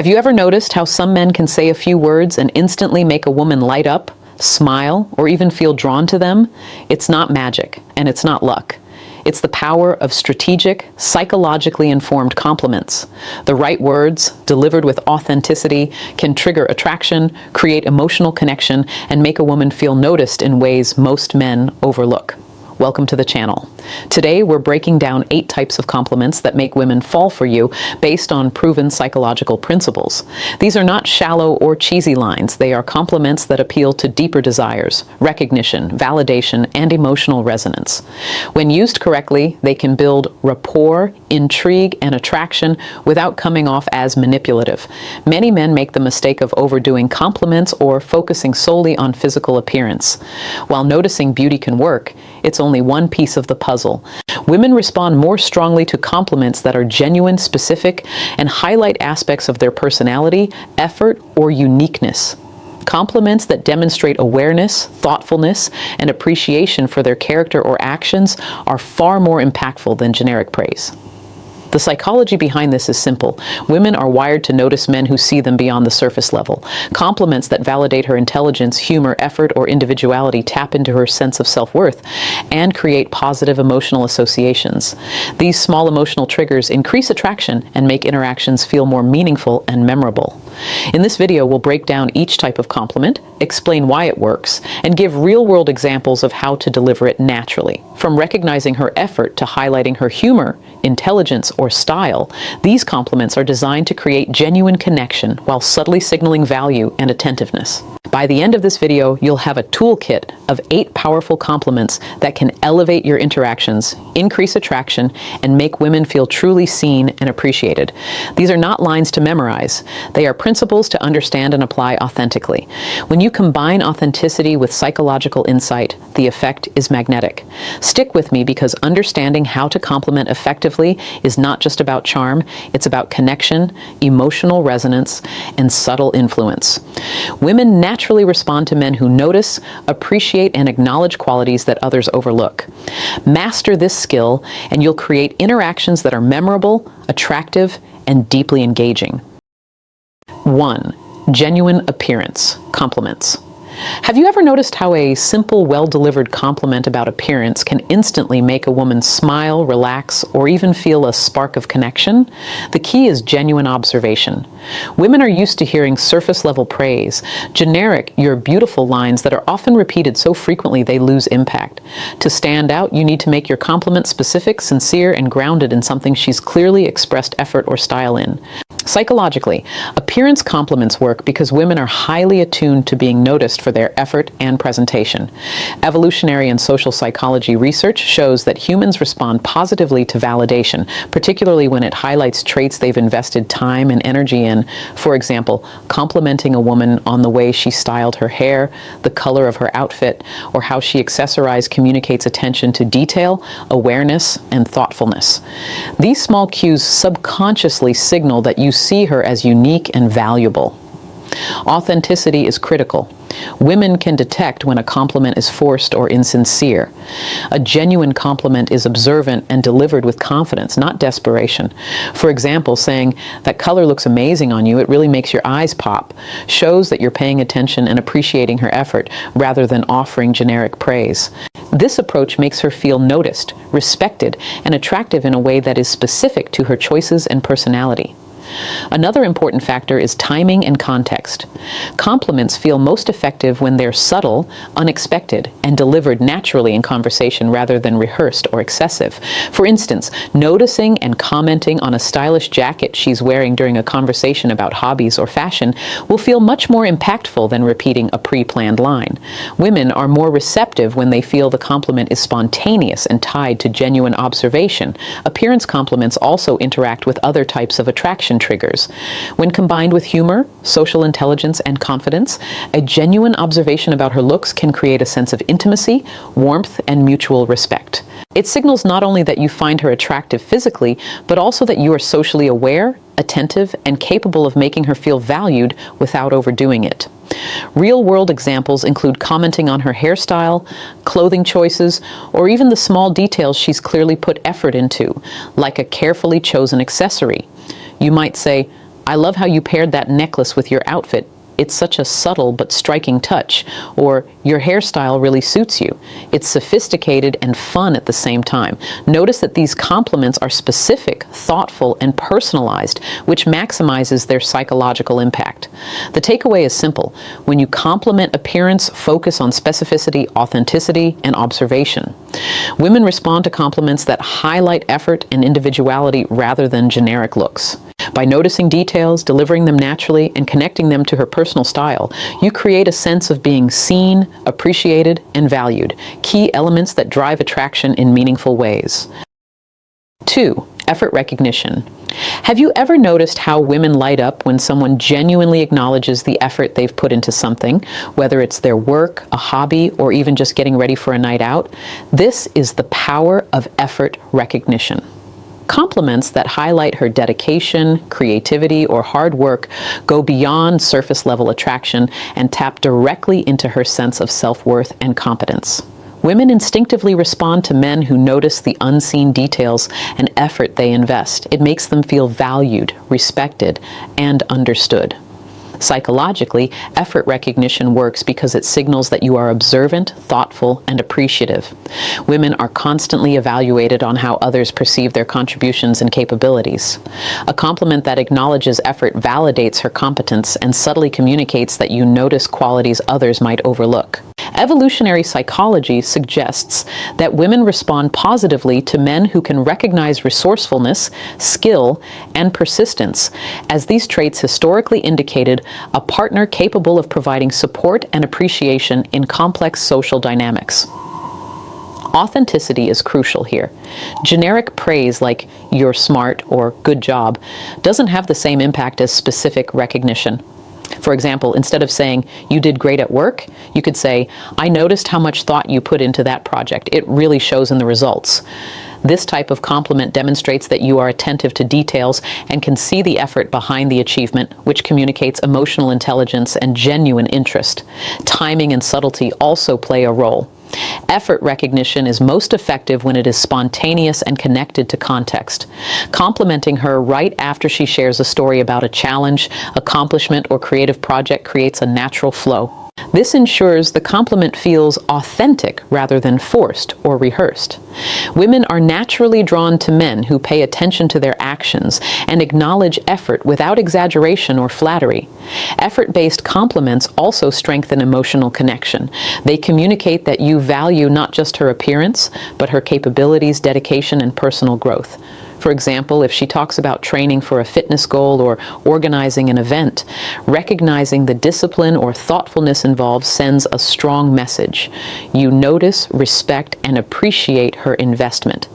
Have you ever noticed how some men can say a few words and instantly make a woman light up, smile, or even feel drawn to them? It's not magic, and it's not luck. It's the power of strategic, psychologically informed compliments. The right words, delivered with authenticity, can trigger attraction, create emotional connection, and make a woman feel noticed in ways most men overlook. Welcome to the channel. Today we're breaking down 8 types of compliments that make women fall for you based on proven psychological principles. These are not shallow or cheesy lines. They are compliments that appeal to deeper desires, recognition, validation, and emotional resonance. When used correctly, they can build rapport, intrigue, and attraction without coming off as manipulative. Many men make the mistake of overdoing compliments or focusing solely on physical appearance. While noticing beauty can work, it's only one piece of the puzzle. Women respond more strongly to compliments that are genuine, specific, and highlight aspects of their personality, effort, or uniqueness. Compliments that demonstrate awareness, thoughtfulness, and appreciation for their character or actions are far more impactful than generic praise. The psychology behind this is simple. Women are wired to notice men who see them beyond the surface level. Compliments that validate her intelligence, humor, effort, or individuality tap into her sense of self-worth and create positive emotional associations. These small emotional triggers increase attraction and make interactions feel more meaningful and memorable. In this video, we'll break down each type of compliment, explain why it works, and give real-world examples of how to deliver it naturally. From recognizing her effort to highlighting her humor, intelligence, or style, these compliments are designed to create genuine connection while subtly signaling value and attentiveness. By the end of this video, you'll have a toolkit of 8 powerful compliments that can elevate your interactions, increase attraction, and make women feel truly seen and appreciated. These are not lines to memorize. They are principles to understand and apply authentically. When you combine authenticity with psychological insight, the effect is magnetic. Stick with me because understanding how to compliment effectively is not just about charm, it's about connection, emotional resonance, and subtle influence. Women naturally respond to men who notice, appreciate, and acknowledge qualities that others overlook. Master this skill, and you'll create interactions that are memorable, attractive, and deeply engaging. 1. Genuine appearance. Compliments. Have you ever noticed how a simple, well-delivered compliment about appearance can instantly make a woman smile, relax, or even feel a spark of connection? The key is genuine observation. Women are used to hearing surface-level praise, generic, "you're beautiful" lines that are often repeated so frequently they lose impact. To stand out, you need to make your compliment specific, sincere, and grounded in something she's clearly expressed effort or style in. Psychologically, appearance compliments work because women are highly attuned to being noticed for their effort and presentation. Evolutionary and social psychology research shows that humans respond positively to validation, particularly when it highlights traits they've invested time and energy in. For example, complimenting a woman on the way she styled her hair, the color of her outfit, or how she accessorized communicates attention to detail, awareness, and thoughtfulness. These small cues subconsciously signal that you see her as unique and valuable. Authenticity is critical. Women can detect when a compliment is forced or insincere. A genuine compliment is observant and delivered with confidence, not desperation. For example, saying, "That color looks amazing on you, it really makes your eyes pop," shows that you're paying attention and appreciating her effort rather than offering generic praise. This approach makes her feel noticed, respected, and attractive in a way that is specific to her choices and personality. Another important factor is timing and context. Compliments feel most effective when they're subtle, unexpected, and delivered naturally in conversation rather than rehearsed or excessive. For instance, noticing and commenting on a stylish jacket she's wearing during a conversation about hobbies or fashion will feel much more impactful than repeating a pre-planned line. Women are more receptive when they feel the compliment is spontaneous and tied to genuine observation. Appearance compliments also interact with other types of attraction triggers. When combined with humor, social intelligence, and confidence, a genuine observation about her looks can create a sense of intimacy, warmth, and mutual respect. It signals not only that you find her attractive physically, but also that you are socially aware, attentive, and capable of making her feel valued without overdoing it. Real-world examples include commenting on her hairstyle, clothing choices, or even the small details she's clearly put effort into, like a carefully chosen accessory. You might say, I love how you paired that necklace with your outfit. It's such a subtle but striking touch. Or, your hairstyle really suits you. It's sophisticated and fun at the same time. Notice that these compliments are specific, thoughtful, and personalized, which maximizes their psychological impact. The takeaway is simple. When you compliment appearance, focus on specificity, authenticity, and observation. Women respond to compliments that highlight effort and individuality rather than generic looks. By noticing details, delivering them naturally, and connecting them to her personal style, you create a sense of being seen, appreciated, and valued, key elements that drive attraction in meaningful ways. 2. Effort recognition. Have you ever noticed how women light up when someone genuinely acknowledges the effort they've put into something, whether it's their work, a hobby, or even just getting ready for a night out? This is the power of effort recognition. Compliments that highlight her dedication, creativity, or hard work go beyond surface-level attraction and tap directly into her sense of self-worth and competence. Women instinctively respond to men who notice the unseen details and effort they invest. It makes them feel valued, respected, and understood. Psychologically, effort recognition works because it signals that you are observant, thoughtful, and appreciative. Women are constantly evaluated on how others perceive their contributions and capabilities. A compliment that acknowledges effort validates her competence and subtly communicates that you notice qualities others might overlook. Evolutionary psychology suggests that women respond positively to men who can recognize resourcefulness, skill, and persistence, as these traits historically indicated a partner capable of providing support and appreciation in complex social dynamics. Authenticity is crucial here. Generic praise like "you're smart" or "good job" doesn't have the same impact as specific recognition. For example, instead of saying, "you did great at work," you could say, "I noticed how much thought you put into that project. It really shows in the results." This type of compliment demonstrates that you are attentive to details and can see the effort behind the achievement, which communicates emotional intelligence and genuine interest. Timing and subtlety also play a role. Effort recognition is most effective when it is spontaneous and connected to context. Complimenting her right after she shares a story about a challenge, accomplishment, or creative project creates a natural flow. This ensures the compliment feels authentic rather than forced or rehearsed. Women are naturally drawn to men who pay attention to their actions and acknowledge effort without exaggeration or flattery. Effort-based compliments also strengthen emotional connection. They communicate that you value not just her appearance, but her capabilities, dedication, and personal growth. For example, if she talks about training for a fitness goal or organizing an event, recognizing the discipline or thoughtfulness involved sends a strong message. You notice, respect, and appreciate her investment.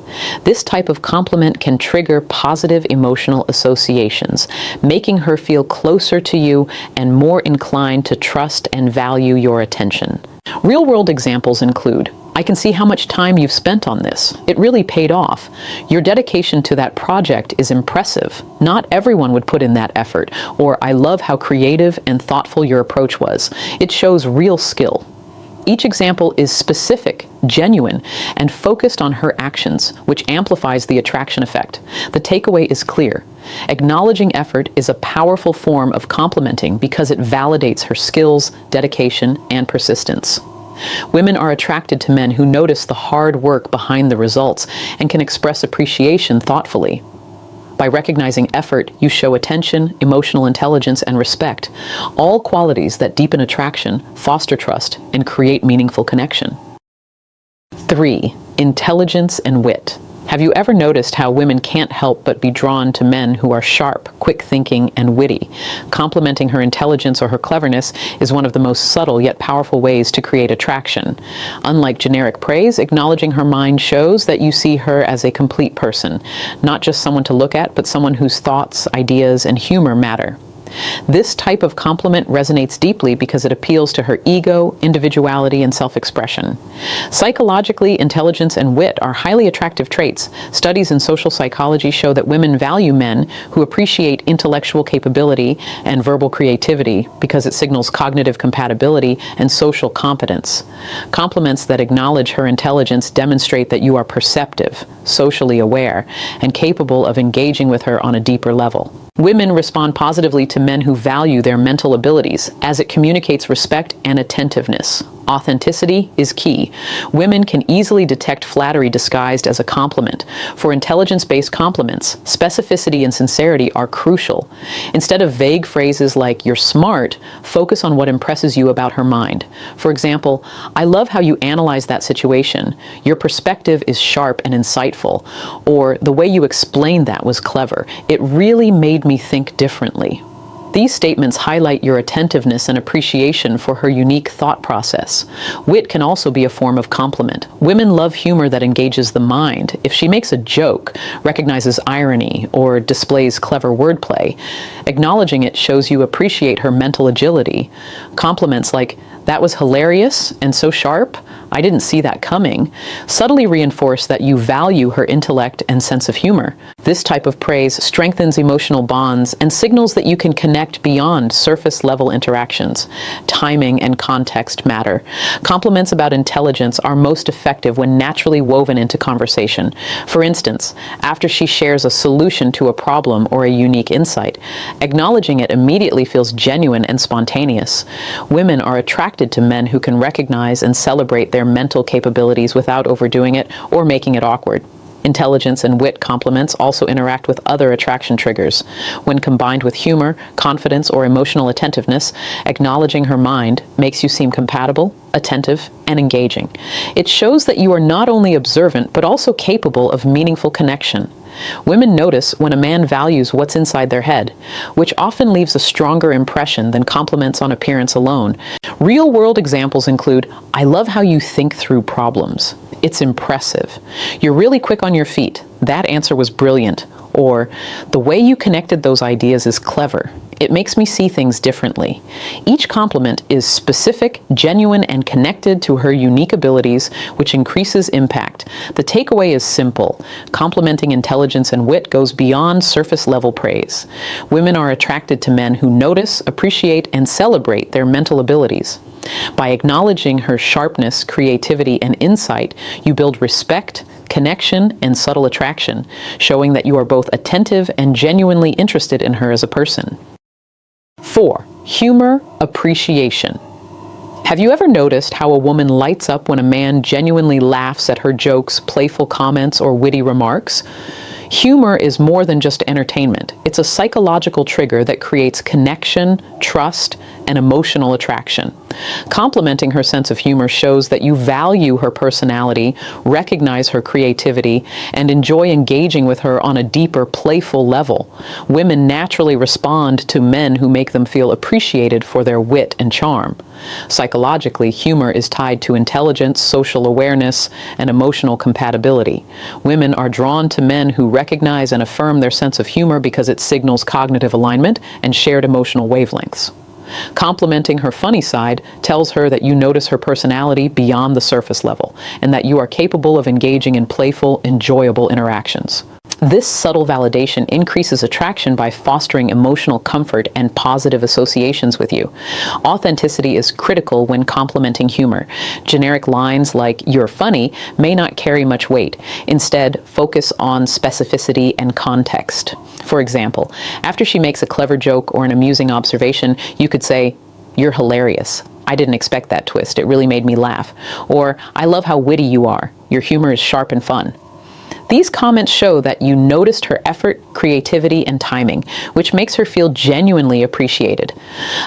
This type of compliment can trigger positive emotional associations, making her feel closer to you and more inclined to trust and value your attention. Real-world examples include, "I can see how much time you've spent on this. It really paid off. Your dedication to that project is impressive. Not everyone would put in that effort." Or, "I love how creative and thoughtful your approach was. It shows real skill." Each example is specific, genuine, and focused on her actions, which amplifies the attraction effect. The takeaway is clear. Acknowledging effort is a powerful form of complimenting because it validates her skills, dedication, and persistence. Women are attracted to men who notice the hard work behind the results and can express appreciation thoughtfully. By recognizing effort, you show attention, emotional intelligence, and respect, all qualities that deepen attraction, foster trust, and create meaningful connection. 3. Intelligence and wit. Have you ever noticed how women can't help but be drawn to men who are sharp, quick-thinking, and witty? Complimenting her intelligence or her cleverness is one of the most subtle yet powerful ways to create attraction. Unlike generic praise, acknowledging her mind shows that you see her as a complete person, not just someone to look at, but someone whose thoughts, ideas, and humor matter. This type of compliment resonates deeply because it appeals to her ego, individuality, and self-expression. Psychologically, intelligence and wit are highly attractive traits. Studies in social psychology show that women value men who appreciate intellectual capability and verbal creativity because it signals cognitive compatibility and social competence. Compliments that acknowledge her intelligence demonstrate that you are perceptive, socially aware, and capable of engaging with her on a deeper level. Women respond positively to men who value their mental abilities, as it communicates respect and attentiveness. Authenticity is key. Women can easily detect flattery disguised as a compliment. For intelligence-based compliments, specificity and sincerity are crucial. Instead of vague phrases like, "you're smart," focus on what impresses you about her mind. For example, "I love how you analyze that situation. Your perspective is sharp and insightful," or "the way you explained that was clever. It really made me think differently." These statements highlight your attentiveness and appreciation for her unique thought process. Wit can also be a form of compliment. Women love humor that engages the mind. If she makes a joke, recognizes irony, or displays clever wordplay, acknowledging it shows you appreciate her mental agility. Compliments like, "That was hilarious and so sharp. I didn't see that coming," subtly reinforce that you value her intellect and sense of humor. This type of praise strengthens emotional bonds and signals that you can connect beyond surface-level interactions. Timing and context matter. Compliments about intelligence are most effective when naturally woven into conversation. For instance, after she shares a solution to a problem or a unique insight, acknowledging it immediately feels genuine and spontaneous. Women are attracted to men who can recognize and celebrate their mental capabilities without overdoing it or making it awkward. Intelligence and wit compliments also interact with other attraction triggers. When combined with humor, confidence, or emotional attentiveness, acknowledging her mind makes you seem compatible, attentive, and engaging. It shows that you are not only observant, but also capable of meaningful connection. Women notice when a man values what's inside their head, which often leaves a stronger impression than compliments on appearance alone. Real-world examples include, "I love how you think through problems. It's impressive. You're really quick on your feet. That answer was brilliant." Or, "The way you connected those ideas is clever. It makes me see things differently." Each compliment is specific, genuine, and connected to her unique abilities, which increases impact. The takeaway is simple. Complimenting intelligence and wit goes beyond surface-level praise. Women are attracted to men who notice, appreciate, and celebrate their mental abilities. By acknowledging her sharpness, creativity, and insight, you build respect, connection, and subtle attraction, showing that you are both attentive and genuinely interested in her as a person. 4. Humor appreciation. Have you ever noticed how a woman lights up when a man genuinely laughs at her jokes, playful comments, or witty remarks? Humor is more than just entertainment. It's a psychological trigger that creates connection, trust, and emotional attraction. Complimenting her sense of humor shows that you value her personality, recognize her creativity, and enjoy engaging with her on a deeper, playful level. Women naturally respond to men who make them feel appreciated for their wit and charm. Psychologically, humor is tied to intelligence, social awareness, and emotional compatibility. Women are drawn to men who recognize and affirm their sense of humor because it signals cognitive alignment and shared emotional wavelengths. Complimenting her funny side tells her that you notice her personality beyond the surface level, and that you are capable of engaging in playful, enjoyable interactions. This subtle validation increases attraction by fostering emotional comfort and positive associations with you. Authenticity is critical when complimenting humor. Generic lines like "you're funny" may not carry much weight. Instead, focus on specificity and context. For example, after she makes a clever joke or an amusing observation, you could say, "You're hilarious. I didn't expect that twist. It really made me laugh." Or, "I love how witty you are. Your humor is sharp and fun." These comments show that you noticed her effort, creativity, and timing, which makes her feel genuinely appreciated.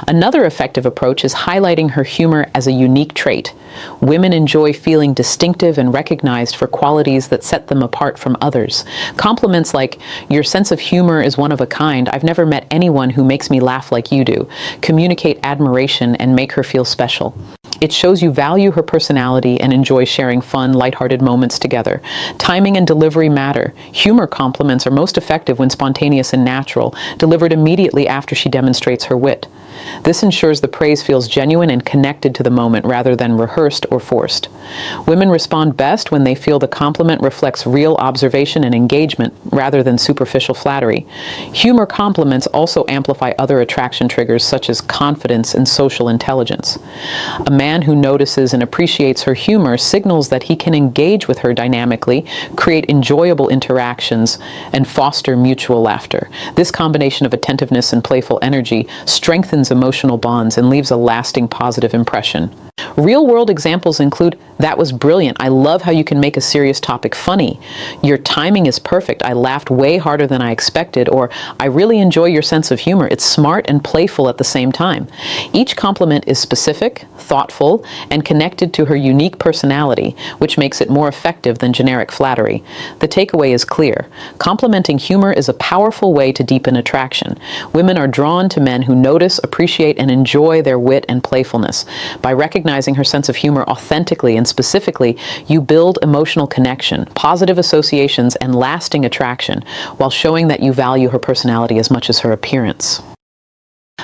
Another effective approach is highlighting her humor as a unique trait. Women enjoy feeling distinctive and recognized for qualities that set them apart from others. Compliments like, "Your sense of humor is one of a kind. I've never met anyone who makes me laugh like you do," communicate admiration and make her feel special. It shows you value her personality and enjoy sharing fun, lighthearted moments together. Timing and delivery matter. Humor compliments are most effective when spontaneous and natural, delivered immediately after she demonstrates her wit. This ensures the praise feels genuine and connected to the moment rather than rehearsed or forced. Women respond best when they feel the compliment reflects real observation and engagement rather than superficial flattery. Humor compliments also amplify other attraction triggers such as confidence and social intelligence. A man who notices and appreciates her humor signals that he can engage with her dynamically, create enjoyable interactions, and foster mutual laughter. This combination of attentiveness and playful energy strengthens emotional bonds and leaves a lasting positive impression. Real-world examples include, "That was brilliant. I love how you can make a serious topic funny. Your timing is perfect. I laughed way harder than I expected," or "I really enjoy your sense of humor. It's smart and playful at the same time." Each compliment is specific, thoughtful, and connected to her unique personality, which makes it more effective than generic flattery. The takeaway is clear. Complimenting humor is a powerful way to deepen attraction. Women are drawn to men who notice, appreciate, and enjoy their wit and playfulness. By recognizing her sense of humor authentically and specifically, you build emotional connection, positive associations, and lasting attraction, while showing that you value her personality as much as her appearance.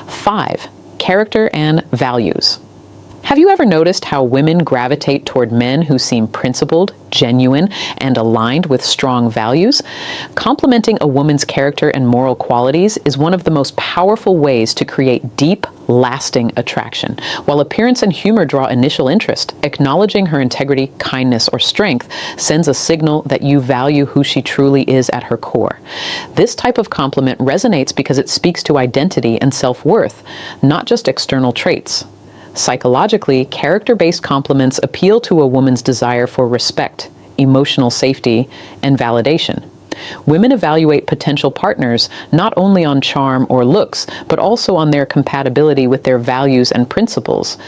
5. Character and values. Have you ever noticed how women gravitate toward men who seem principled, genuine, and aligned with strong values? Complimenting a woman's character and moral qualities is one of the most powerful ways to create deep, lasting attraction. While appearance and humor draw initial interest, acknowledging her integrity, kindness, or strength sends a signal that you value who she truly is at her core. This type of compliment resonates because it speaks to identity and self-worth, not just external traits. Psychologically, character-based compliments appeal to a woman's desire for respect, emotional safety, and validation. Women evaluate potential partners not only on charm or looks, but also on their compatibility with their values and principles.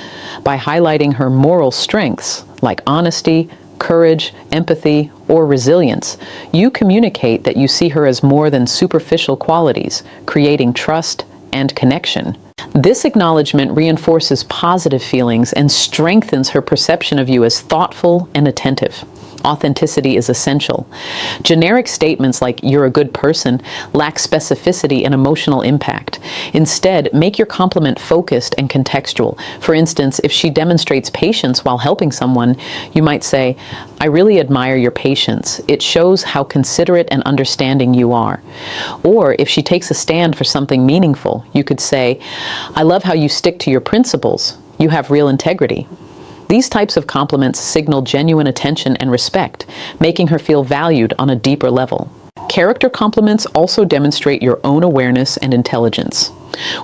By highlighting her moral strengths, like honesty, courage, empathy, or resilience, you communicate that you see her as more than superficial qualities, creating trust and connection. This acknowledgement reinforces positive feelings and strengthens her perception of you as thoughtful and attentive. Authenticity is essential. Generic statements like "you're a good person" lack specificity and emotional impact. Instead, make your compliment focused and contextual. For instance, if she demonstrates patience while helping someone, you might say, "I really admire your patience. It shows how considerate and understanding you are." Or if she takes a stand for something meaningful, you could say, "I love how you stick to your principles. You have real integrity." These types of compliments signal genuine attention and respect, making her feel valued on a deeper level. Character compliments also demonstrate your own awareness and intelligence.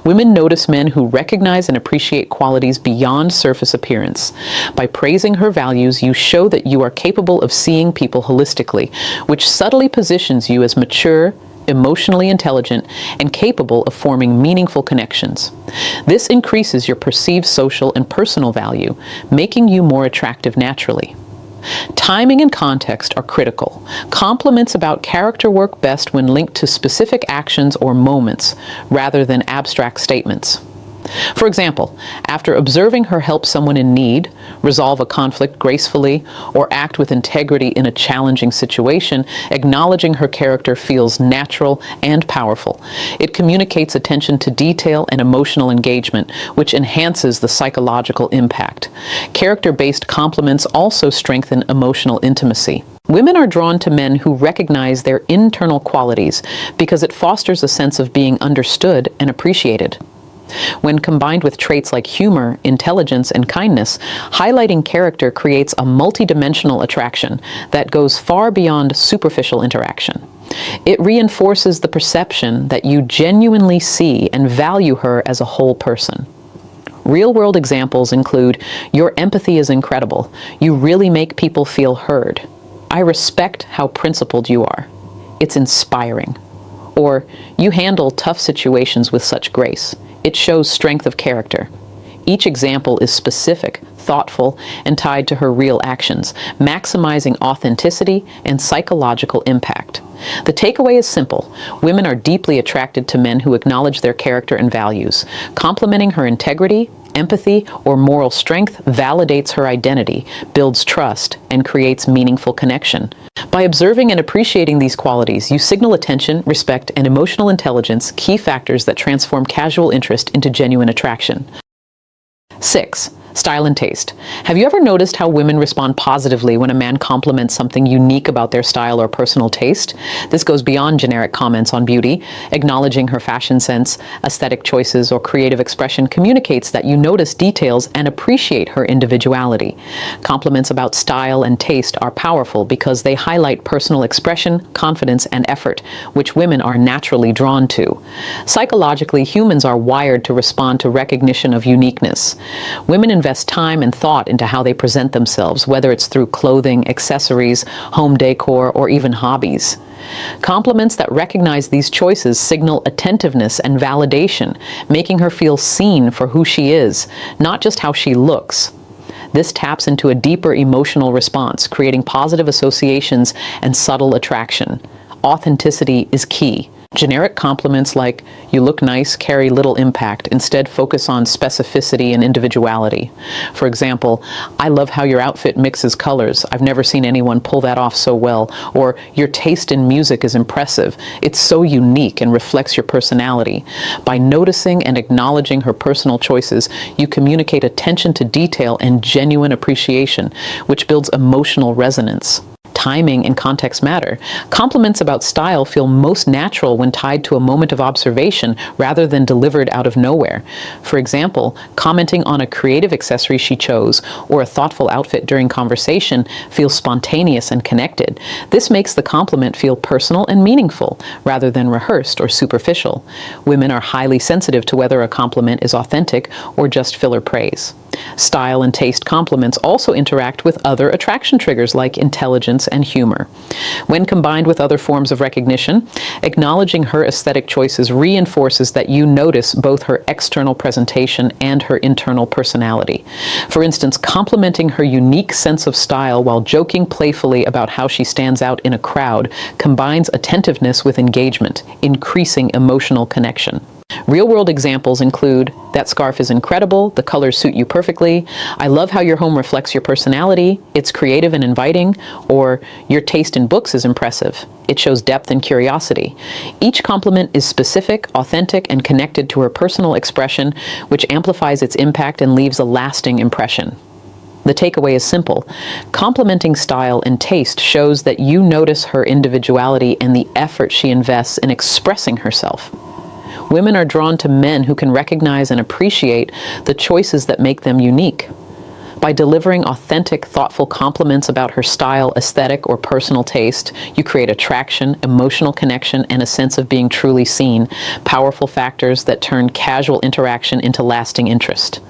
Women notice men who recognize and appreciate qualities beyond surface appearance. By praising her values, you show that you are capable of seeing people holistically, which subtly positions you as mature, emotionally intelligent, and capable of forming meaningful connections. This increases your perceived social and personal value, making you more attractive naturally. Timing and context are critical. Compliments about character work best when linked to specific actions or moments, rather than abstract statements. For example, after observing her help someone in need, resolve a conflict gracefully, or act with integrity in a challenging situation, acknowledging her character feels natural and powerful. It communicates attention to detail and emotional engagement, which enhances the psychological impact. Character-based compliments also strengthen emotional intimacy. Women are drawn to men who recognize their internal qualities because it fosters a sense of being understood and appreciated. When combined with traits like humor, intelligence, and kindness, highlighting character creates a multidimensional attraction that goes far beyond superficial interaction. It reinforces the perception that you genuinely see and value her as a whole person. Real-world examples include, "Your empathy is incredible. You really make people feel heard. I respect how principled you are. It's inspiring." Or, "You handle tough situations with such grace. It shows strength of character." Each example is specific, thoughtful, and tied to her real actions, maximizing authenticity and psychological impact. The takeaway is simple. Women are deeply attracted to men who acknowledge their character and values. Complimenting her integrity, Empathy or moral strength validates her identity, builds trust, and creates meaningful connection. By observing and appreciating these qualities, you signal attention, respect, and emotional intelligence, key factors that transform casual interest into genuine attraction. 6. Style and taste. Have you ever noticed how women respond positively when a man compliments something unique about their style or personal taste? This goes beyond generic comments on beauty. Acknowledging her fashion sense, aesthetic choices, or creative expression communicates that you notice details and appreciate her individuality. Compliments about style and taste are powerful because they highlight personal expression, confidence, and effort, which women are naturally drawn to. Psychologically, humans are wired to respond to recognition of uniqueness. Women invest time and thought into how they present themselves, whether it's through clothing, accessories, home decor, or even hobbies. Compliments that recognize these choices signal attentiveness and validation, making her feel seen for who she is, not just how she looks. This taps into a deeper emotional response, creating positive associations and subtle attraction. Authenticity is key. Generic compliments like, "You look nice," carry little impact. Instead, focus on specificity and individuality. For example, "I love how your outfit mixes colors. I've never seen anyone pull that off so well." Or, "Your taste in music is impressive. It's so unique and reflects your personality." By noticing and acknowledging her personal choices, you communicate attention to detail and genuine appreciation, which builds emotional resonance. Timing and context matter. Compliments about style feel most natural when tied to a moment of observation rather than delivered out of nowhere. For example, commenting on a creative accessory she chose or a thoughtful outfit during conversation feels spontaneous and connected. This makes the compliment feel personal and meaningful rather than rehearsed or superficial. Women are highly sensitive to whether a compliment is authentic or just filler praise. Style and taste compliments also interact with other attraction triggers like intelligence and humor. When combined with other forms of recognition, acknowledging her aesthetic choices reinforces that you notice both her external presentation and her internal personality. For instance, complimenting her unique sense of style while joking playfully about how she stands out in a crowd combines attentiveness with engagement, increasing emotional connection. Real-world examples include, "That scarf is incredible, the colors suit you perfectly," "I love how your home reflects your personality, it's creative and inviting," or "Your taste in books is impressive, it shows depth and curiosity." Each compliment is specific, authentic, and connected to her personal expression, which amplifies its impact and leaves a lasting impression. The takeaway is simple. Complimenting style and taste shows that you notice her individuality and the effort she invests in expressing herself. Women are drawn to men who can recognize and appreciate the choices that make them unique. By delivering authentic, thoughtful compliments about her style, aesthetic, or personal taste, you create attraction, emotional connection, and a sense of being truly seen, powerful factors that turn casual interaction into lasting interest.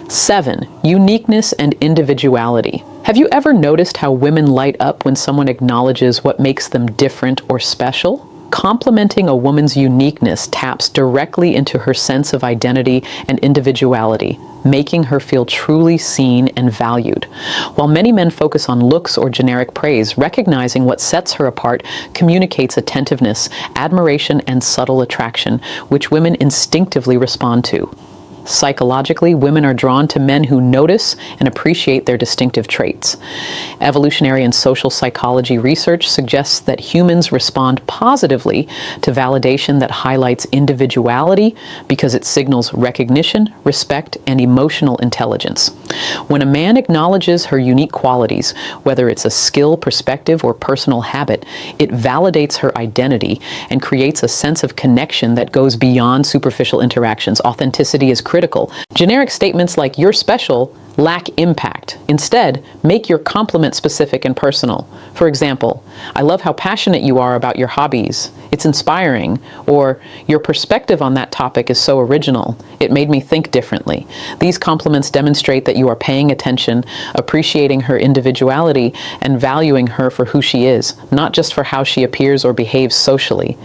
7. Uniqueness and individuality. Have you ever noticed how women light up when someone acknowledges what makes them different or special? Complimenting a woman's uniqueness taps directly into her sense of identity and individuality, making her feel truly seen and valued. While many men focus on looks or generic praise, recognizing what sets her apart communicates attentiveness, admiration, and subtle attraction, which women instinctively respond to. Psychologically, women are drawn to men who notice and appreciate their distinctive traits. Evolutionary and social psychology research suggests that humans respond positively to validation that highlights individuality because it signals recognition, respect, and emotional intelligence. When a man acknowledges her unique qualities, whether it's a skill, perspective, or personal habit, it validates her identity and creates a sense of connection that goes beyond superficial interactions. Authenticity is critical. Generic statements like "you're special" lack impact. Instead, make your compliment specific and personal. For example, "I love how passionate you are about your hobbies. It's inspiring." Or, "Your perspective on that topic is so original. It made me think differently." These compliments demonstrate that you are paying attention, appreciating her individuality, and valuing her for who she is, not just for how she appears or behaves socially.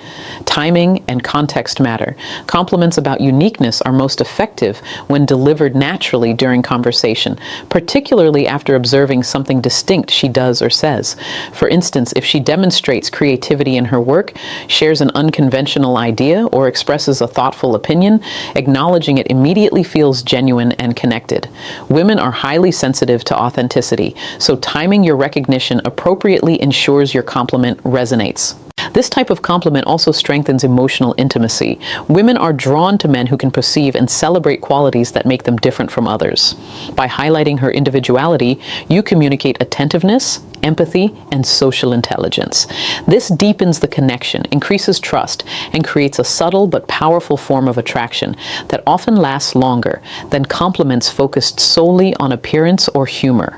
Timing and context matter. Compliments about uniqueness are most effective when delivered naturally during conversation, conversation, particularly after observing something distinct she does or says. For instance, if she demonstrates creativity in her work, shares an unconventional idea, or expresses a thoughtful opinion, acknowledging it immediately feels genuine and connected. Women are highly sensitive to authenticity, so timing your recognition appropriately ensures your compliment resonates. This type of compliment also strengthens emotional intimacy. Women are drawn to men who can perceive and celebrate qualities that make them different from others. By highlighting her individuality, you communicate attentiveness, empathy, and social intelligence. This deepens the connection, increases trust, and creates a subtle but powerful form of attraction that often lasts longer than compliments focused solely on appearance or humor.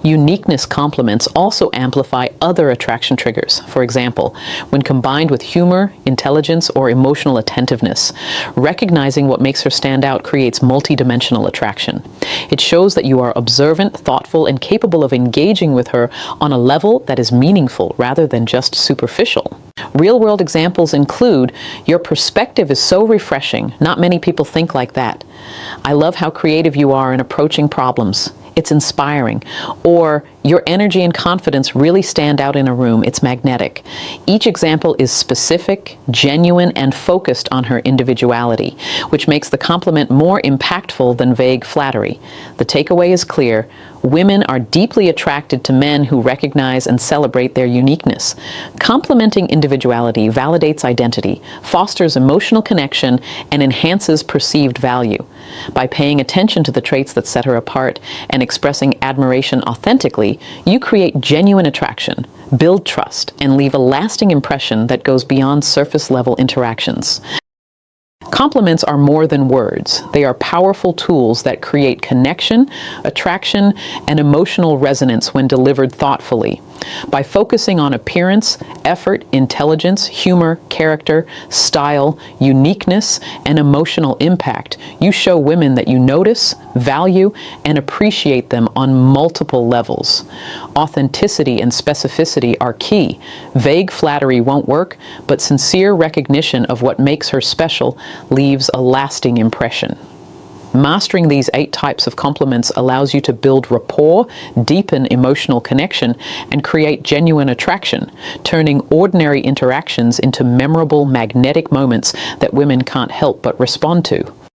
Uniqueness compliments also amplify other attraction triggers. For example, when combined with humor, intelligence, or emotional attentiveness, recognizing what makes her stand out creates multidimensional attraction. It shows that you are observant, thoughtful, and capable of engaging with her on a level that is meaningful rather than just superficial. Real-world examples include, "Your perspective is so refreshing. Not many people think like that." "I love how creative you are in approaching problems. It's inspiring." Or, "Your energy and confidence really stand out in a room. It's magnetic." Each example is specific, genuine, and focused on her individuality, which makes the compliment more impactful than vague flattery. The takeaway is clear. Women are deeply attracted to men who recognize and celebrate their uniqueness. Complimenting individuality validates identity, fosters emotional connection, and enhances perceived value. By paying attention to the traits that set her apart and expressing admiration authentically, you create genuine attraction, build trust, and leave a lasting impression that goes beyond surface-level interactions. Compliments are more than words. They are powerful tools that create connection, attraction, and emotional resonance when delivered thoughtfully. By focusing on appearance, effort, intelligence, humor, character, style, uniqueness, and emotional impact, you show women that you notice, value, and appreciate them on multiple levels. Authenticity and specificity are key. Vague flattery won't work, but sincere recognition of what makes her special leaves a lasting impression. Mastering these 8 types of compliments allows you to build rapport, deepen emotional connection, and create genuine attraction, turning ordinary interactions into memorable, magnetic moments that women can't help but respond to.